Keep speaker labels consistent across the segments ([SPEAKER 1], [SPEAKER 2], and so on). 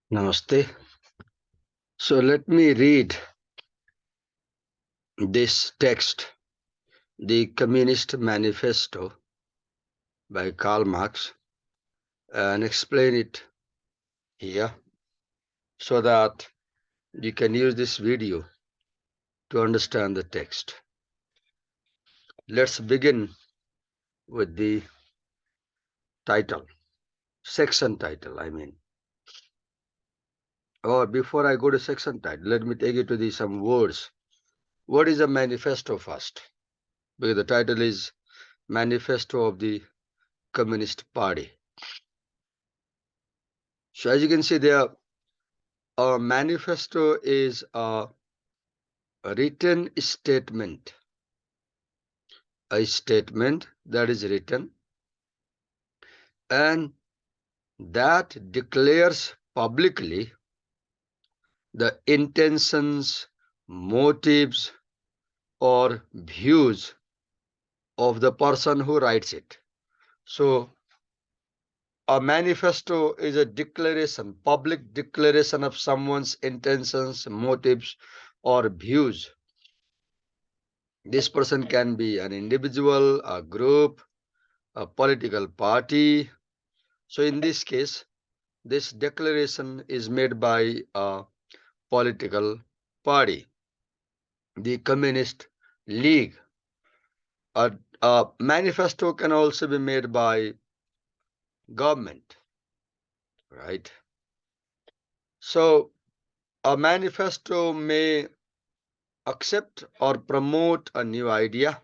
[SPEAKER 1] Namaste. So let me read this text, the Communist Manifesto by Karl Marx, and explain it here so that you can use this video to understand the text. Let's begin with the title, section title, I mean. Or before I go to section title, let me take you to some words. What is a manifesto first? Because the title is Manifesto of the Communist Party. So as you can see there, a manifesto is a written statement, a statement that is written and that declares publicly the intentions, motives, or views of the person who writes it. So, a manifesto is a declaration, public declaration of someone's intentions, motives, or views. This person can be an individual, a group, a political party. So in this case, this declaration is made by a political party, the Communist League. A manifesto can also be made by government, right? So a manifesto may accept or promote a new idea.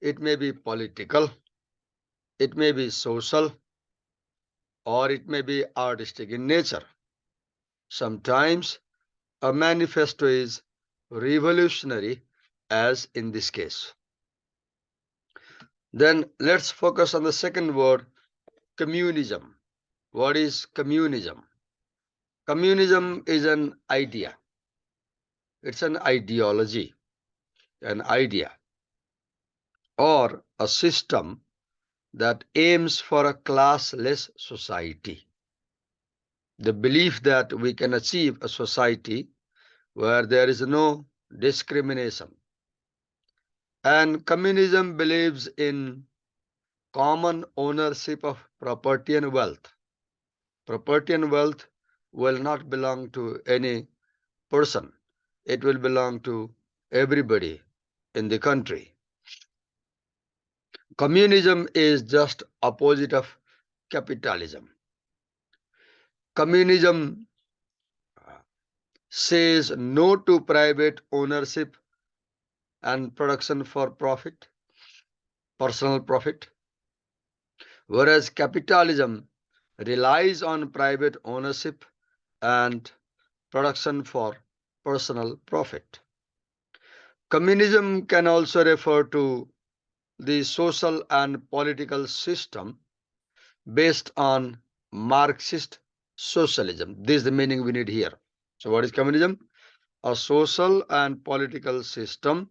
[SPEAKER 1] It may be political, it may be social, or it may be artistic in nature. Sometimes a manifesto is revolutionary, as in this case. Then let's focus on the second word, communism. What is communism? Communism is an idea. It's an ideology, an idea, or a system that aims for a classless society. The belief that we can achieve a society where there is no discrimination. And communism believes in common ownership of property and wealth. Property and wealth will not belong to any person. It will belong to everybody in the country. Communism is just opposite of capitalism. Communism says no to private ownership and production for profit, personal profit, whereas capitalism relies on private ownership and production for personal profit. Communism can also refer to the social and political system based on Marxist socialism. This is the meaning we need here. So what is communism? A social and political system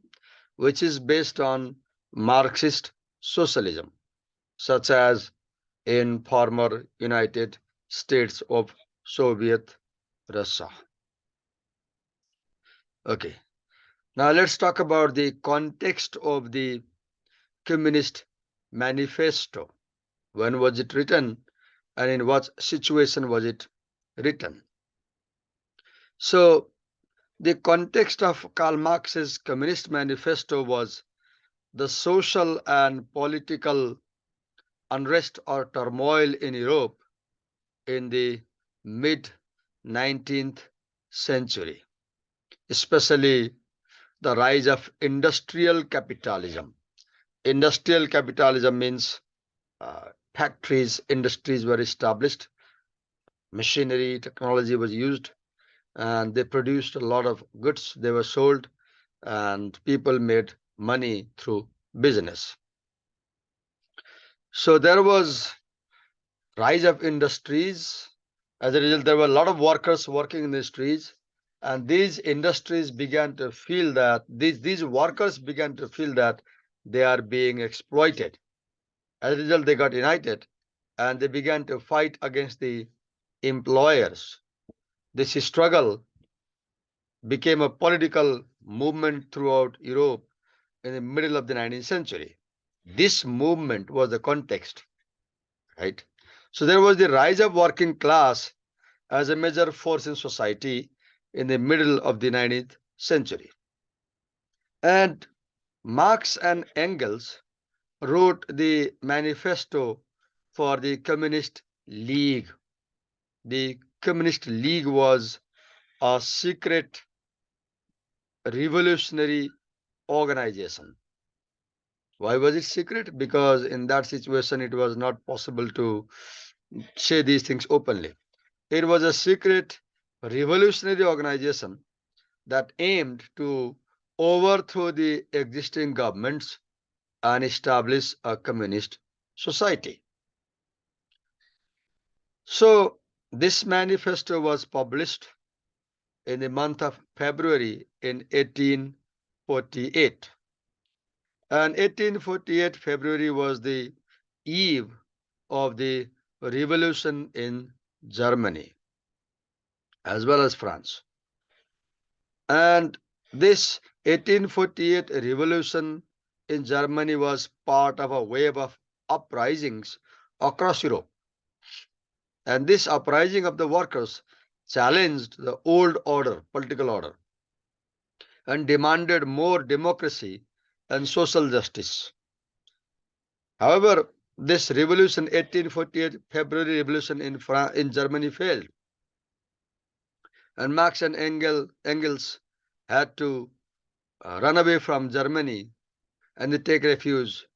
[SPEAKER 1] which is based on Marxist socialism, such as in former United States of Soviet Russia. Okay, now let's talk about the context of the Communist Manifesto. When was it written and in what situation was it written? So, the context of Karl Marx's Communist Manifesto was the social and political unrest or turmoil in Europe in the mid 19th century, especially the rise of industrial capitalism. Industrial capitalism means factories, industries were established, machinery, technology was used, and they produced a lot of goods. They were sold, and people made money through business. So there was rise of industries. As a result, there were a lot of workers working in the streets, and these industries began to feel that these workers began to feel that they are being exploited. As a result, they got united and they began to fight against the employers. This struggle became a political movement throughout Europe in the middle of the 19th century. This movement was the context, right? So there was the rise of working class as a major force in society in the middle of the 19th century. And Marx and Engels wrote the manifesto for the Communist League. The Communist League was a secret revolutionary organization. Why was it secret? Because in that situation, it was not possible to say these things openly. It was a secret revolutionary organization that aimed to overthrow the existing governments and establish a communist society. So, this manifesto was published in the month of February in 1848. And 1848 February was the eve of the revolution in Germany as well as France. And this 1848 revolution in Germany was part of a wave of uprisings across Europe. And this uprising of the workers challenged the old order, political order, and demanded more democracy and social justice. However, this revolution, 1848 February revolution in Germany failed. And Marx and Engels had to run away from Germany and they take refuge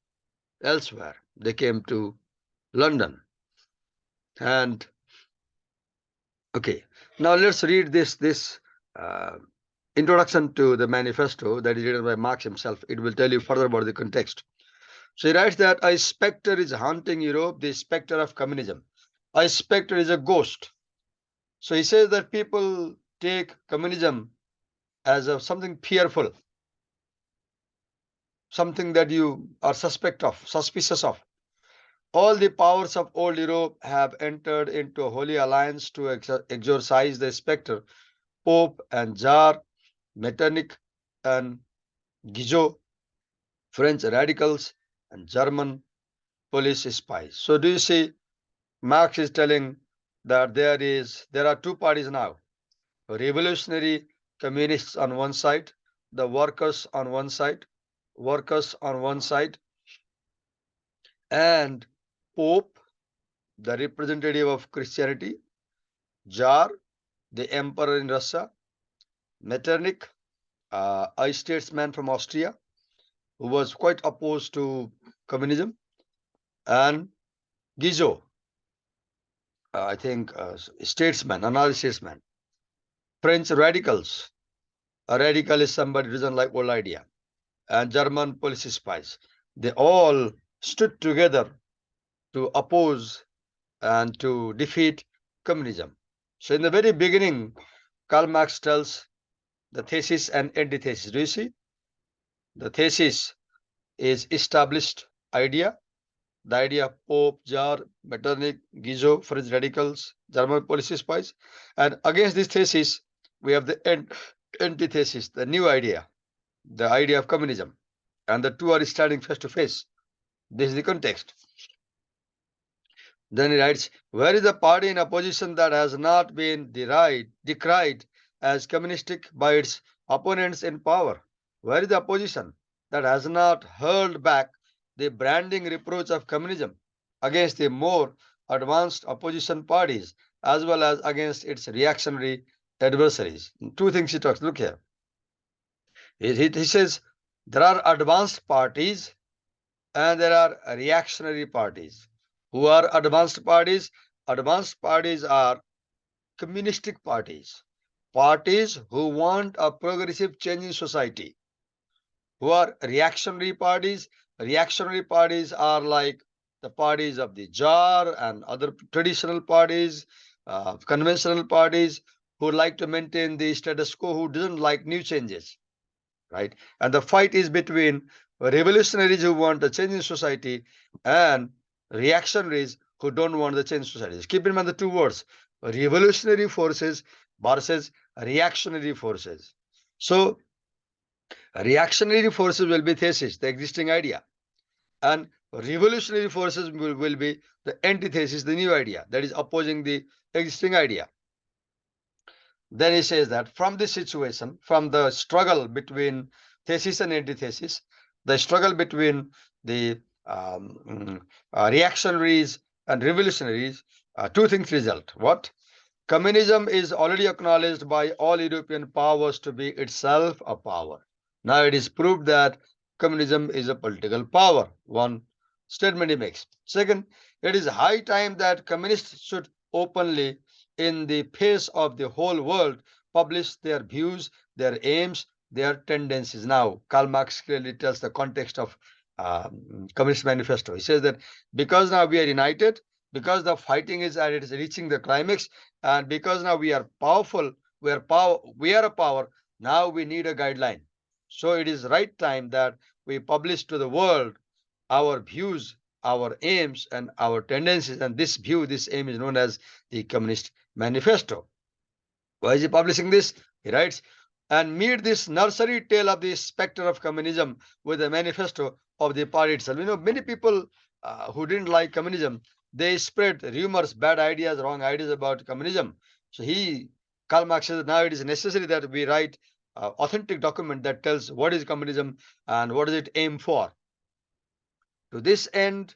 [SPEAKER 1] elsewhere. They came to London. And okay, now let's read this uh, introduction to the manifesto that is written by Marx himself. It will tell you further about the context. So he writes that a specter is haunting Europe, the specter of communism. A specter is a ghost. So he says that people take communism as something fearful, something that you are suspicious of. All the powers of old Europe have entered into a holy alliance to exorcise the specter. Pope and Tsar, Metternich and Guizot, French radicals and German police spies. So do you see, Marx is telling that there are two parties now. Revolutionary communists on one side, the workers on one side, and Pope, the representative of Christianity, Tsar, the emperor in Russia, Metternich, a statesman from Austria, who was quite opposed to communism, and Guizot, I think, another statesman. French radicals. A radical is somebody who doesn't like old idea. And German police spies. They all stood together to oppose and to defeat communism. So in the very beginning, Karl Marx tells the thesis and antithesis. Do you see? The thesis is established idea. The idea of Pope, Tsar, Metternich, Guizot, French radicals, German policy spies. And against this thesis, we have the antithesis, the new idea, the idea of communism. And the two are standing face to face. This is the context. Then he writes, where is the party in opposition that has not been decried as communistic by its opponents in power? Where is the opposition that has not hurled back the branding reproach of communism against the more advanced opposition parties as well as against its reactionary adversaries? Two things he talks. Look here. He says there are advanced parties and there are reactionary parties. Who are advanced parties? Advanced parties are communistic parties, parties who want a progressive change in society. Who are reactionary parties? Reactionary parties are like the parties of the Tsar and other traditional parties, conventional parties who like to maintain the status quo, who doesn't like new changes, right? And the fight is between revolutionaries who want a change in society and reactionaries who don't want the change in society. Keep in mind the two words, revolutionary forces versus reactionary forces. So reactionary forces will be thesis, the existing idea, and revolutionary forces will be the antithesis, the new idea that is opposing the existing idea. Then he says that from this situation, from the struggle between thesis and antithesis, the struggle between the reactionaries and revolutionaries, two things result. What? Communism is already acknowledged by all European powers to be itself a power. Now it is proved that communism is a political power. One statement he makes. Second, it is high time that communists should openly, in the face of the whole world, publish their views, their aims, their tendencies. Now, Karl Marx clearly tells the context of Communist Manifesto. He says that because now we are united, because the fighting is and it is reaching the climax, and because now we are powerful, we are a power, now we need a guideline. So it is right time that we publish to the world our views, our aims, and our tendencies. And this view, this aim is known as the Communist Manifesto. Why is he publishing this? He writes, and meet this nursery tale of the specter of communism with a manifesto of the party itself. Many people who didn't like communism, they spread rumors, bad ideas, wrong ideas about communism. So Karl Marx says now it is necessary that we write authentic document that tells what is communism and what does it aim for. To this end,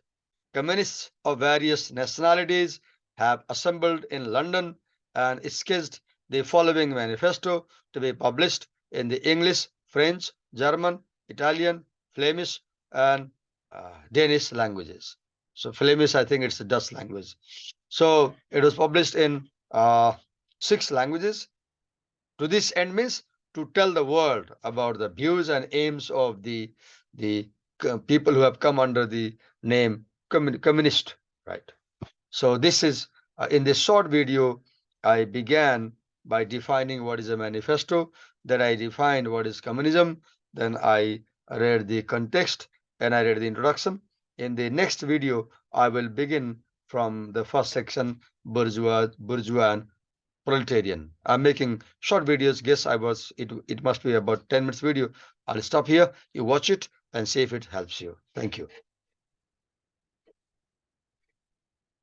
[SPEAKER 1] communists of various nationalities have assembled in London and sketched the following manifesto to be published in the English, French, German, Italian, Flemish, and Danish languages. So Flemish, I think it's the Dutch language. So it was published in 6 languages. To this end means to tell the world about the views and aims of the people who have come under the name communist, right? So this is in this short video, I began by defining what is a manifesto, then I defined what is communism, then I read the context and I read the introduction. In the next video, I will begin from the first section, bourgeois and proletarian. I'm making short videos. Guess it must be about 10 minutes video. I'll stop here. You watch it and see if it helps you. Thank you.